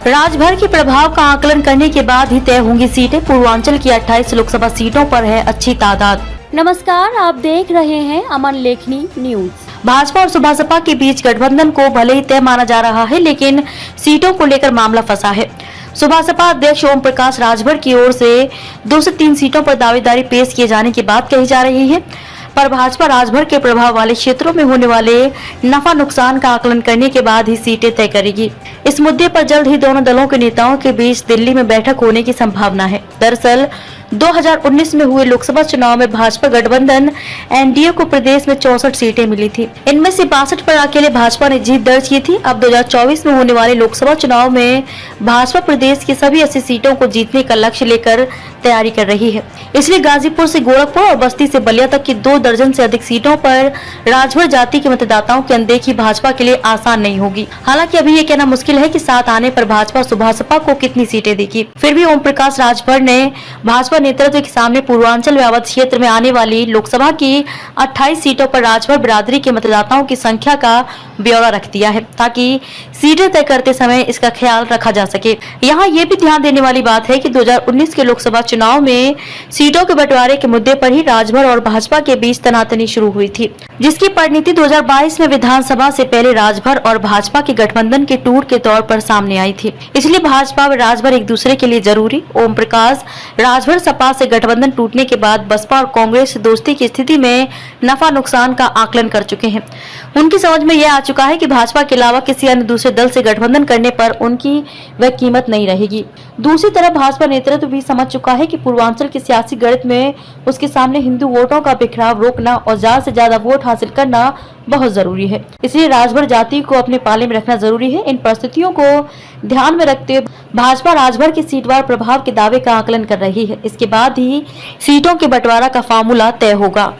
राजभर के प्रभाव का आकलन करने के बाद ही तय होंगी सीटें। पूर्वांचल की 28 लोकसभा सीटों पर है अच्छी तादाद। नमस्कार, आप देख रहे हैं अमन लेखनी न्यूज। भाजपा और सुभासपा के बीच गठबंधन को भले ही तय माना जा रहा है, लेकिन सीटों को लेकर मामला फंसा है। सुभासपा अध्यक्ष ओम प्रकाश राजभर की ओर से 2 से 3 सीटों पर दावेदारी पेश किए जाने की बात कही जा रही है, पर भाजपा राजभर के प्रभाव वाले क्षेत्रों में होने वाले नफा नुकसान का आकलन करने के बाद ही सीटें तय करेगी। इस मुद्दे पर जल्द ही दोनों दलों के नेताओं के बीच दिल्ली में बैठक होने की संभावना है। दरअसल 2019 में हुए लोकसभा चुनाव में भाजपा गठबंधन एनडीए को प्रदेश में 64 सीटें मिली थी। इनमें से 62 पर अकेले भाजपा ने जीत दर्ज की थी। अब 2024 में होने वाले लोकसभा चुनाव में भाजपा प्रदेश की सभी 80 सीटों को जीतने का लक्ष्य लेकर तैयारी कर रही है। इसलिए गाजीपुर से गोरखपुर और बस्ती से बलिया तक की 2 दर्जन से अधिक सीटों पर राजभर जाति के मतदाताओं की अनदेखी भाजपा के लिए आसान नहीं होगी। हालांकि अभी ये कहना मुश्किल है कि साथ आने पर भाजपा सुभासपा को कितनी सीटें देगी। फिर भी ओम प्रकाश राजभर ने भाजपा नेतृत्व के सामने पूर्वांचल व अवध क्षेत्र में आने वाली लोकसभा की 28 सीटों पर राजभर बिरादरी के मतदाताओं की संख्या का ब्यौरा रख दिया है, ताकि सीटें तय करते समय इसका ख्याल रखा जा सके। यहाँ ये भी ध्यान देने वाली बात है कि 2019 के लोकसभा चुनाव में सीटों के बंटवारे के मुद्दे पर ही राजभर और भाजपा के बीच तनातनी शुरू हुई थी, जिसकी परिणति 2022 में विधानसभा से पहले राजभर और भाजपा के गठबंधन के टूट के तौर पर सामने आई थी। इसलिए भाजपा व राजभर एक दूसरे के लिए जरूरी। ओम प्रकाश राजभर सपा से गठबंधन टूटने के बाद बसपा और कांग्रेस दोस्ती की स्थिति में नफा नुकसान का आकलन कर चुके हैं। उनकी समझ में यह आ चुका है कि भाजपा के अलावा किसी अन्य दूसरे दल से गठबंधन करने पर उनकी वह कीमत नहीं रहेगी। दूसरी तरफ भाजपा नेतृत्व भी समझ चुका है कि पूर्वांचल के सियासी गणित में उसके सामने हिंदू वोटों का बिखराव रोकना और ज्यादा से ज्यादा वोट हासिल करना बहुत जरूरी है। इसलिए राजभर जाति को अपने पाले में रखना जरूरी है। इन परिस्थितियों को ध्यान में रखते हुए भाजपा राजभर के सीटवार प्रभाव के दावे का आकलन कर रही है। इसके बाद ही सीटों के बंटवारा का फार्मूला तय होगा।